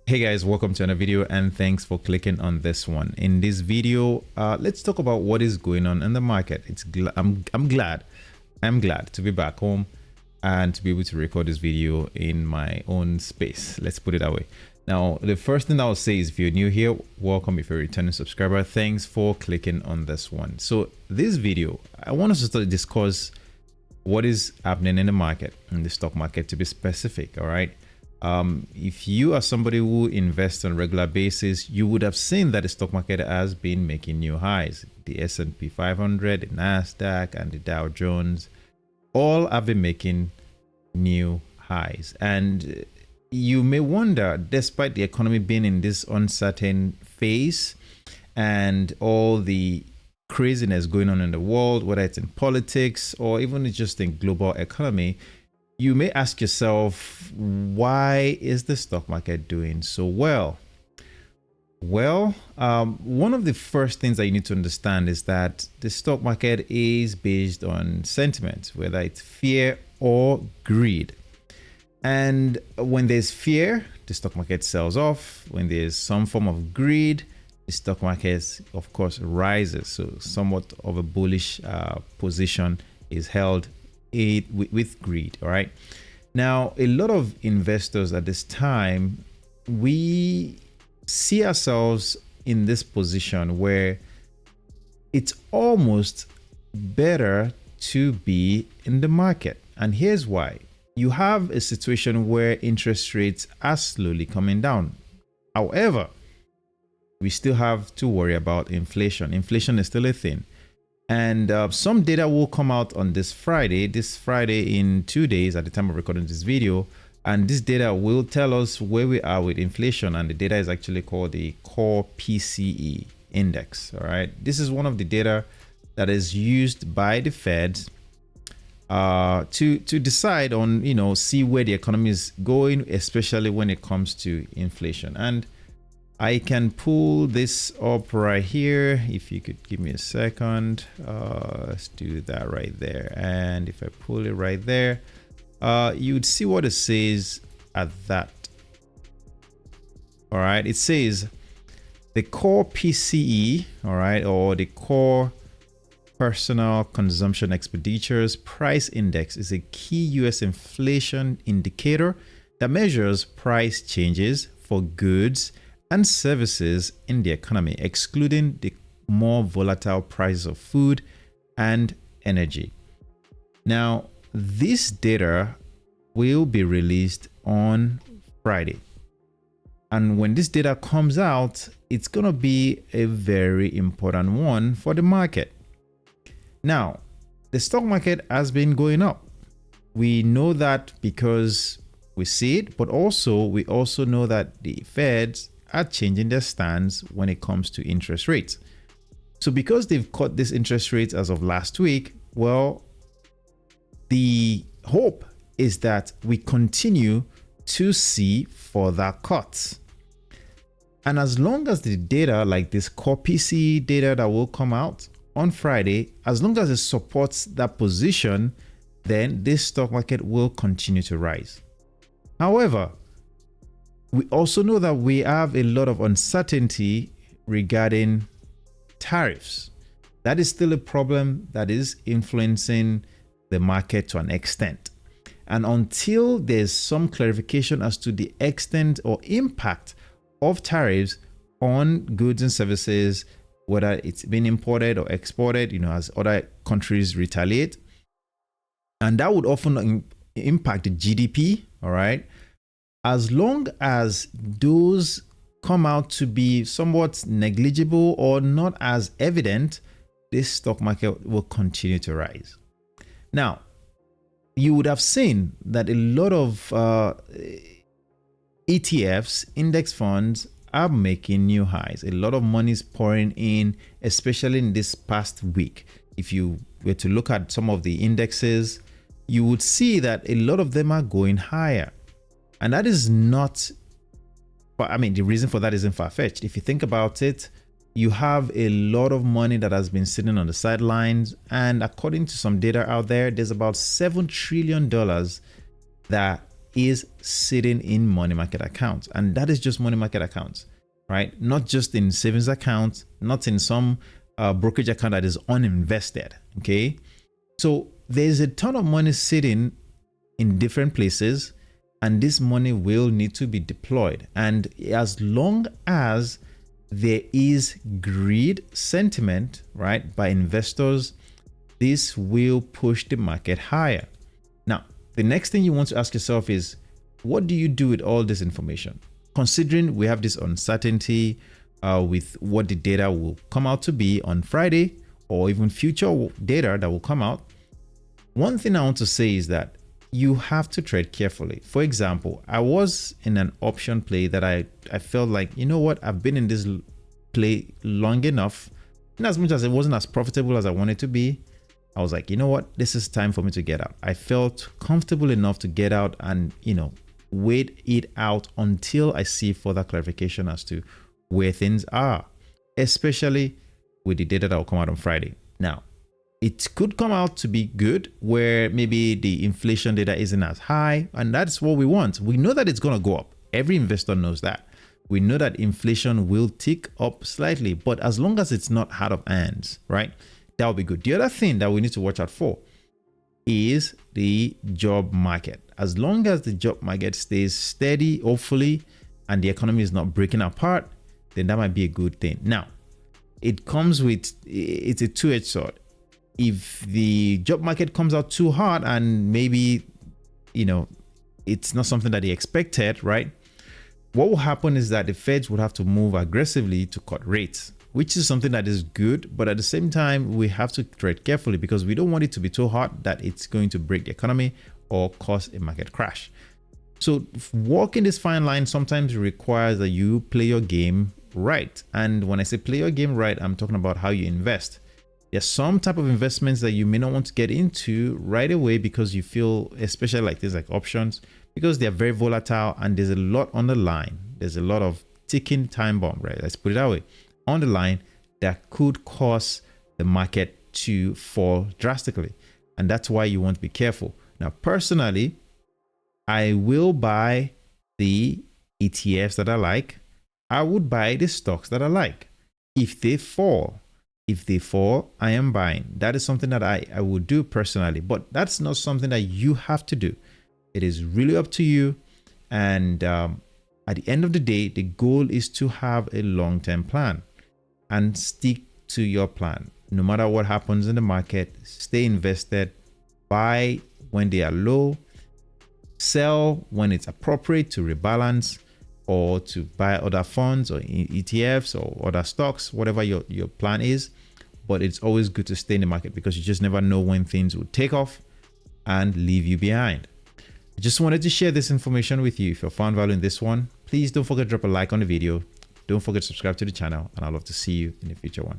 Hey guys, welcome to another video and thanks for clicking on this one. In this video, let's talk about what is going on in the market. I'm glad to be back home and to be able to record this video in my own space. Let's put it that way. Now, the first thing I'll say is if you're new here, welcome. If you're a returning subscriber, thanks for clicking on this one. So this video, I want us to discuss what is happening in the market, in the stock market to be specific, all right? If you are somebody who invests on a regular basis, you would have seen that the stock market has been making new highs. The S&P 500, the Nasdaq, and the Dow Jones all have been making new highs. And you may wonder, despite the economy being in this uncertain phase and all the craziness going on in the world, whether it's in politics or even just in global economy, you may ask yourself, why is the stock market doing so well? Well, one of the first things that you need to understand is that the stock market is based on sentiment, whether it's fear or greed. And when there's fear, the stock market sells off. When there's some form of greed, the stock market, of course, rises. So somewhat of a bullish position is held with greed. All right. Now, a lot of investors at this time, we see ourselves in this position where it's almost better to be in the market. And here's why. You have a situation where interest rates are slowly coming down. However, we still have to worry about inflation. Inflation is still a thing. And some data will come out on this Friday in 2 days at the time of recording this video. And this data will tell us where we are with inflation. And the data is actually called the core PCE index. All right. This is one of the data that is used by the Fed to decide on, see where the economy is going, especially when it comes to inflation. And I can pull this up right here. If you could give me a second, let's do that right there. And if I pull it right there, you'd see what it says at that. All right, it says the core PCE, all right, or the core personal consumption expenditures price index is a key US inflation indicator that measures price changes for goods and services in the economy, excluding the more volatile prices of food and energy. Now, this data will be released on Friday. And when this data comes out, it's going to be a very important one for the market. Now, the stock market has been going up. We know that because we see it, but we also know that the Feds are changing their stance when it comes to interest rates. So because they've cut this interest rates as of last week, well, the hope is that we continue to see further cuts. And as long as the data like this core PCE data that will come out on Friday, as long as it supports that position, then this stock market will continue to rise. However, we also know that we have a lot of uncertainty regarding tariffs. That is still a problem that is influencing the market to an extent. And until there's some clarification as to the extent or impact of tariffs on goods and services, whether it's been imported or exported, as other countries retaliate, and that would often impact the GDP, all right? As long as those come out to be somewhat negligible or not as evident, this stock market will continue to rise. Now, you would have seen that a lot of ETFs, index funds, are making new highs. A lot of money is pouring in, especially in this past week. If you were to look at some of the indexes, you would see that a lot of them are going higher. And that is not, the reason for that isn't far-fetched. If you think about it, you have a lot of money that has been sitting on the sidelines. And according to some data out there, there's about $7 trillion that is sitting in money market accounts. And that is just money market accounts, right? Not just in savings accounts, not in some brokerage account that is uninvested. Okay. So there's a ton of money sitting in different places, and this money will need to be deployed. And as long as there is greed sentiment, right, by investors, this will push the market higher. Now, the next thing you want to ask yourself is, what do you do with all this information? Considering we have this uncertainty with what the data will come out to be on Friday, or even future data that will come out, one thing I want to say is that you have to tread carefully. For example, I was in an option play that I felt like, you know what, I've been in this play long enough, and as much as it wasn't as profitable as I wanted to be, I was like, you know what, this is time for me to get out. I felt comfortable enough to get out and, you know, wait it out until I see further clarification as to where things are, especially with the data that will come out on Friday. Now, it could come out to be good, where maybe the inflation data isn't as high, and that's what we want. We know that it's going to go up. Every investor knows that. We know that inflation will tick up slightly, but as long as it's not out of hands, right, that will be good. The other thing that we need to watch out for is the job market. As long as the job market stays steady, hopefully, and the economy is not breaking apart, then that might be a good thing. Now, it comes with, it's a two-edged sword. If the job market comes out too hard and maybe, you know, it's not something that they expected, right? What will happen is that the Feds would have to move aggressively to cut rates, which is something that is good. But at the same time, we have to tread carefully because we don't want it to be too hot that it's going to break the economy or cause a market crash. So walking this fine line sometimes requires that you play your game right. And when I say play your game right, I'm talking about how you invest. There's some type of investments that you may not want to get into right away because you feel, especially like things like options, because they're very volatile and there's a lot on the line. There's a lot of ticking time bomb, right? Let's put it that way, on the line that could cause the market to fall drastically. And that's why you want to be careful. Now, personally, I will buy the ETFs that I like. I would buy the stocks that I like. If they fall, I am buying. That is something that I would do personally, but that's not something that you have to do. It is really up to you. And at the end of the day, the goal is to have a long-term plan and stick to your plan. No matter what happens in the market, stay invested, buy when they are low, sell when it's appropriate to rebalance, or to buy other funds or ETFs or other stocks, whatever your plan is. But it's always good to stay in the market because you just never know when things will take off and leave you behind. I just wanted to share this information with you. If you found value in this one, please don't forget to drop a like on the video. Don't forget to subscribe to the channel, and I'd love to see you in the future one.